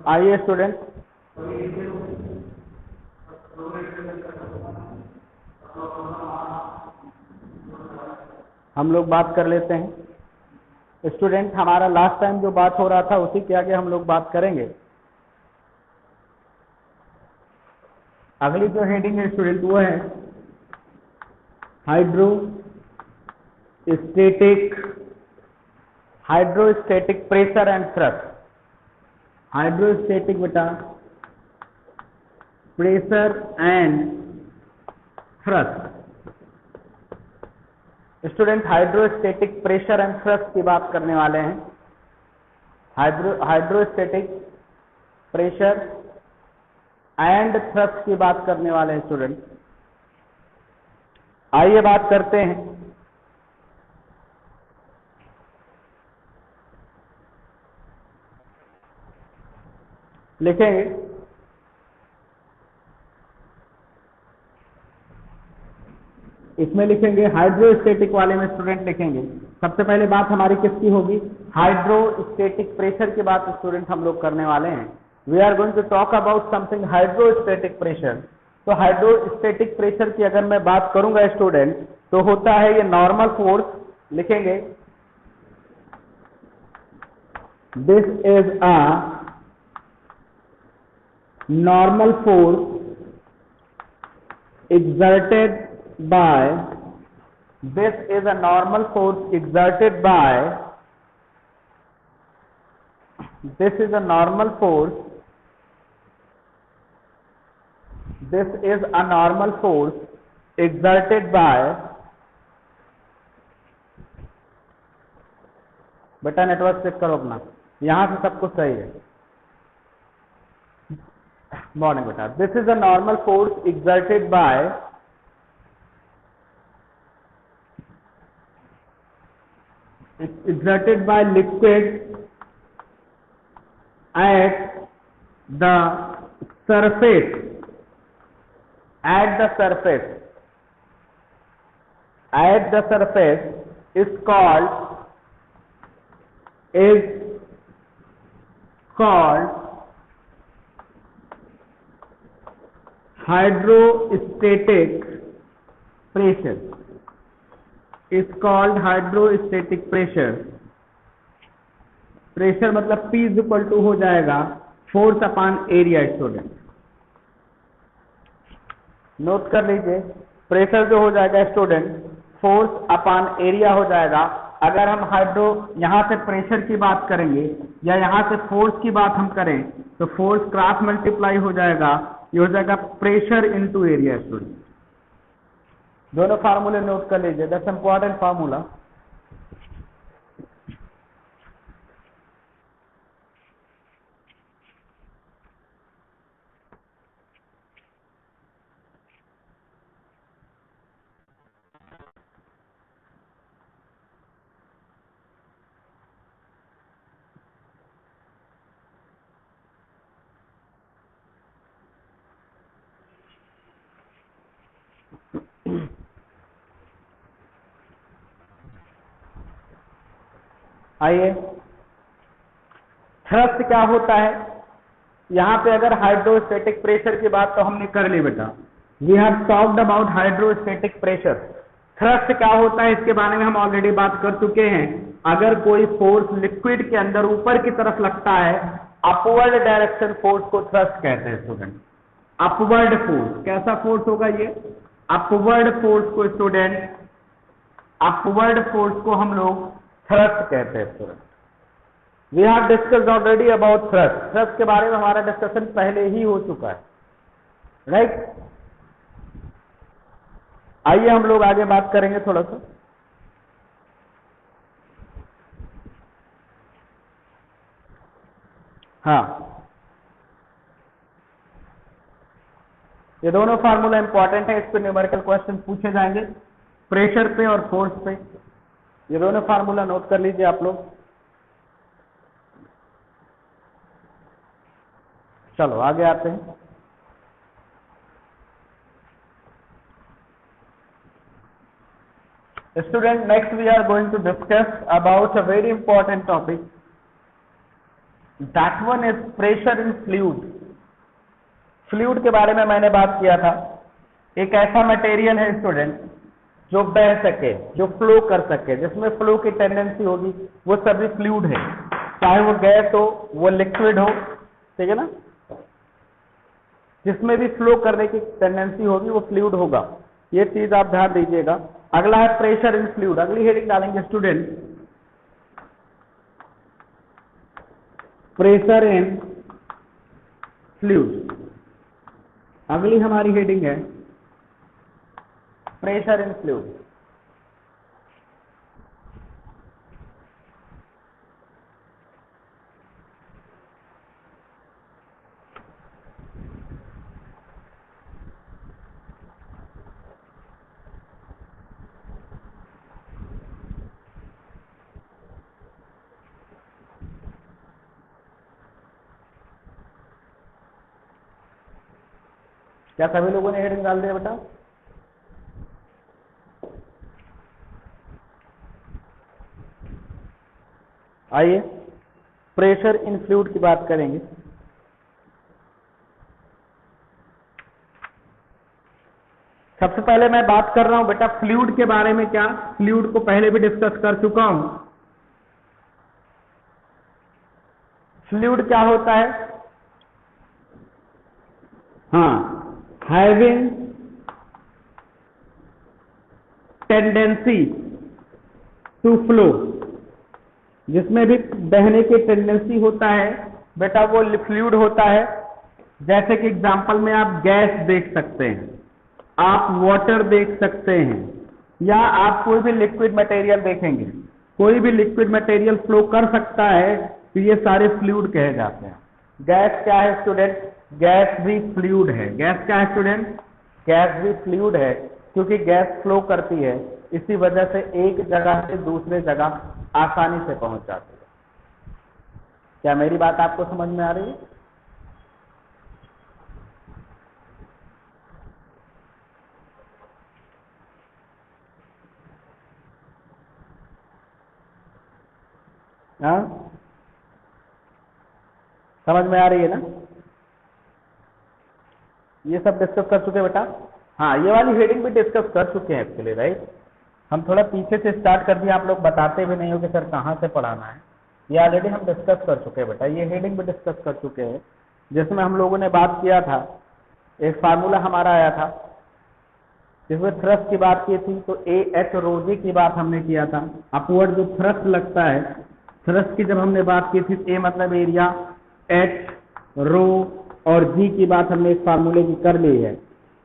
आइए स्टूडेंट, हम लोग बात कर लेते हैं। स्टूडेंट, हमारा लास्ट टाइम जो बात हो रहा था उसी के आगे हम लोग बात करेंगे। अगली जो हेडिंग है स्टूडेंट वो है hydrostatic pressure and thrust. Hydrostatic बेटा pressure and thrust. Student, hydrostatic pressure and thrust की बात करने वाले हैं। हाइड्रोस्टैटिक प्रेशर एंड थ्रस्ट की बात करने वाले हैं स्टूडेंट। आइए बात करते हैं। लिखेंगे इसमें, लिखेंगे हाइड्रोस्टैटिक वाले में स्टूडेंट लिखेंगे। सबसे पहले बात हमारी किसकी होगी? हाइड्रोस्टैटिक प्रेशर की बात स्टूडेंट हम लोग करने वाले हैं। We are going to talk about something hydrostatic pressure. तो हाइड्रोस्टैटिक प्रेशर की अगर मैं बात करूंगा स्टूडेंट, तो होता है ये नॉर्मल फोर्स। लिखेंगे this is a normal force exerted by this is a normal force exerted by this is a normal force this is a normal force exerted by बेटा नेटवर्क चेक करो अपना, यहां से सब कुछ सही है। मॉर्निंग बेटा, this is a normal force exerted by liquid at the surface is called hydrostatic pressure। is called hydrostatic pressure। Pressure मतलब P इज इक्वल टू हो जाएगा force upon area. Student note कर लीजिए, प्रेशर जो हो जाएगा student force upon area हो जाएगा। अगर हम यहां से प्रेशर की बात करेंगे या यहां से फोर्स की बात हम करें तो फोर्स क्रॉस मल्टीप्लाई हो जाएगा, ये हो जाएगा प्रेशर इनटू एरिया। स्टूडेंट दोनों फार्मूले नोट कर लीजिए, दैट्स इंपॉर्टेंट फार्मूला। आइए, थ्रस्ट क्या होता है? यहां पे अगर हाइड्रोस्टैटिक प्रेशर की बात तो हमने कर ली बेटा, we have talked about hydrostatic pressure. Thrust क्या होता है इसके बारे में हम ऑलरेडी बात कर चुके हैं। अगर कोई फोर्स लिक्विड के अंदर ऊपर की तरफ लगता है, अपवर्ड डायरेक्शन फोर्स को थ्रस्ट कहते हैं। स्टूडेंट अपवर्ड फोर्स, कैसा फोर्स होगा ये? अपवर्ड फोर्स को स्टूडेंट, अपवर्ड फोर्स को हम लोग थ्रस्ट कहते हैं। Student we have discussed already about thrust. Thrust के बारे में हमारा डिस्कशन पहले ही हो चुका है, राइट? आइए हम लोग आगे बात करेंगे थोड़ा सा। हाँ, ये दोनों फार्मूला इंपॉर्टेंट है, इस पे न्यूमेरिकल क्वेश्चन पूछे जाएंगे, प्रेशर पे और फोर्स पे। ये दोनों फार्मूला नोट कर लीजिए आप लोग। चलो आगे आते हैं। Student, next we are going to discuss about a very important topic, that one is pressure in fluid. Fluid के बारे में मैंने बात किया था, एक ऐसा मटेरियल है स्टूडेंट जो बह सके, जो फ्लो कर सके, जिसमें फ्लो की टेंडेंसी होगी, वो सभी फ्लूइड है, चाहे वो गैस हो, वो लिक्विड हो, ठीक है ना। जिसमें भी फ्लो करने की टेंडेंसी होगी वो फ्लूइड होगा, ये चीज आप ध्यान दीजिएगा। अगला है प्रेशर इन फ्लूइड। अगली हेडिंग डालेंगे स्टूडेंट, प्रेशर इन फ्लूइड। अगली हमारी हेडिंग है प्रेशर इन फ्लूइड। क्या सभी लोगों ने हेडिंग डाल दिया बेटा? आइए प्रेशर इन फ्लूइड की बात करेंगे। सबसे पहले मैं बात कर रहा हूं बेटा फ्लूइड के बारे में। क्या फ्लूइड को पहले भी डिस्कस कर चुका हूं। फ्लूइड क्या होता है? हाँ, हैविंग टेंडेंसी टू फ्लो, जिसमें भी बहने की टेंडेंसी होता है बेटा वो फ्लूइड होता है। जैसे कि एग्जांपल में आप गैस देख सकते हैं, आप वाटर देख सकते हैं, या आप कोई भी लिक्विड मटेरियल देखेंगे, कोई भी लिक्विड मटेरियल फ्लो कर सकता है, तो ये सारे फ्लूइड कहे जाते हैं। गैस क्या है स्टूडेंट? गैस भी फ्लूइड है। गैस क्या है स्टूडेंट? गैस भी फ्लूइड है, क्योंकि गैस फ्लो करती है, इसी वजह से एक जगह से दूसरे जगह आसानी से पहुंच जाती है। क्या मेरी बात आपको समझ में आ रही है? हाँ, समझ में आ रही है ना? ये सब डिस्कस कर चुके हैं बेटा। हाँ, ये वाली हेडिंग भी डिस्कस कर चुके हैं एक्चुअली, राइट। हम थोड़ा पीछे से स्टार्ट कर दिए, आप लोग बताते भी नहीं हो कि सर कहाँ से पढ़ाना है। ये ऑलरेडी हम डिस्कस कर चुके हैं बेटा, ये हेडिंग भी डिस्कस कर चुके हैं, जिसमें हम लोगों ने बात किया था, एक फार्मूला हमारा आया था जिसमें थ्रस्ट की बात की थी, तो ए एच रो जी की बात हमने किया था। अपवर्ड जो थ्रस्ट लगता है, थ्रस्ट की जब हमने बात की थी, ए मतलब एरिया, एच रो और जी की बात हमने इस फार्मूले की कर ली है।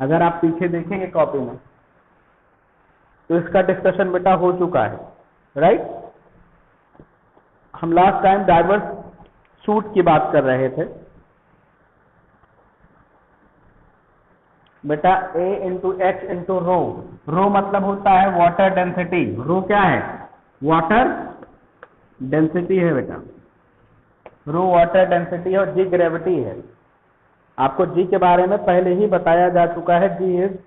अगर आप पीछे देखेंगे कॉपी में तो इसका डिस्कशन बेटा हो चुका है, राइट। हम लास्ट टाइम डाइवर्स सूट की बात कर रहे थे बेटा। A into H into rho, rho मतलब होता है वाटर डेंसिटी। रो क्या है? वाटर डेंसिटी है बेटा, रो वाटर डेंसिटी है, और जी ग्रेविटी है। आपको जी के बारे में पहले ही बताया जा चुका है, जी इज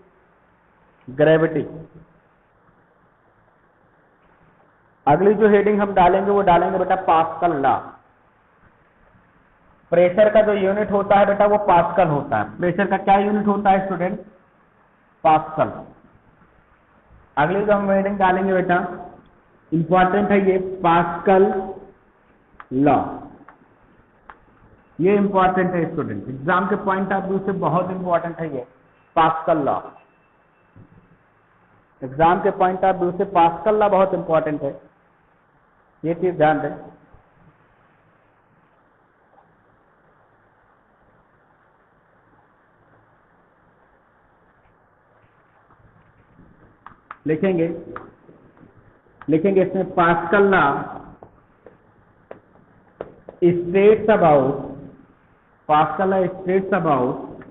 ग्रेविटी। अगली जो हेडिंग हम डालेंगे वो डालेंगे बेटा पास्कल लॉ। प्रेशर का जो यूनिट होता है बेटा वो पास्कल होता है। प्रेशर का क्या यूनिट होता है स्टूडेंट? पास्कल। अगली जो हम हेडिंग डालेंगे बेटा, इंपॉर्टेंट है ये, पास्कल लॉ। ये इंपॉर्टेंट है स्टूडेंट, एग्जाम के पॉइंट ऑफ व्यू से बहुत इंपॉर्टेंट है ये पास्कल लॉ। एग्जाम के पॉइंट ऑफ व्यू से पास्कल लॉ बहुत इंपॉर्टेंट है, ये चीज ध्यान दें। लिखेंगे इसमें pascal law states about, pascal law states about,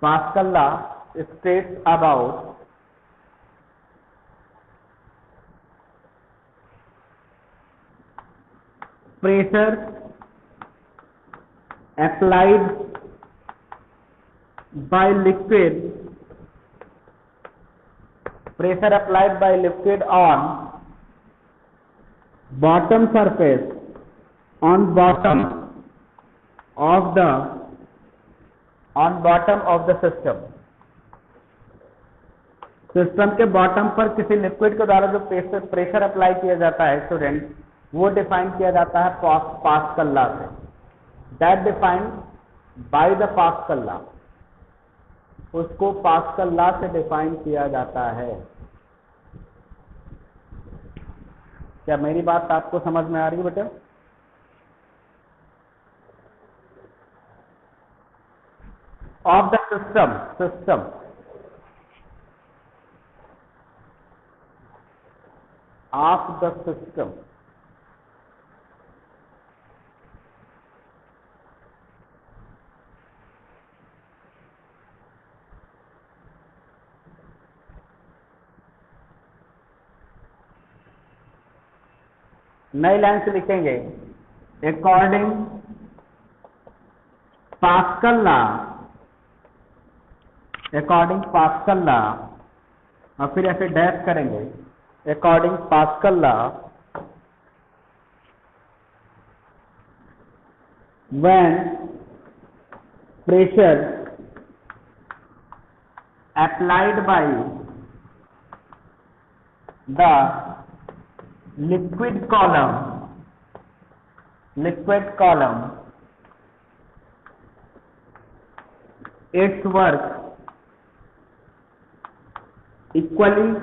pascal law states about pressure applied by liquid, pressure applied by liquid on bottom surface on bottom of the system के bottom पर किसी लिक्विड के द्वारा जो प्रेशर अप्लाई किया जाता है student, वो डिफाइन किया जाता है पास्कल लॉ से। That defined by the pascal law, उसको पास्कल लॉ से डिफाइन किया जाता है। क्या मेरी बात आपको समझ में आ रही है बेटा? Of the system of the system, नई लाइन से लिखेंगे अकॉर्डिंग पास्कल लॉ, और फिर ऐसे डैश करेंगे according Pascal law, when pressure applied by the liquid column its work equally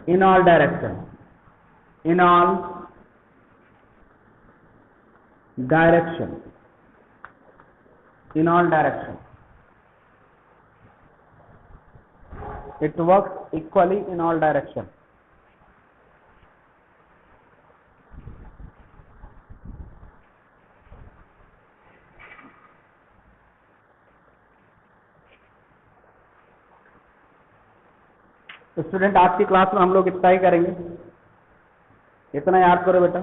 in all direction, it works equally in all direction. तो student आज की क्लास में हम लोग इतना ही करेंगे, इतना याद करो बेटा।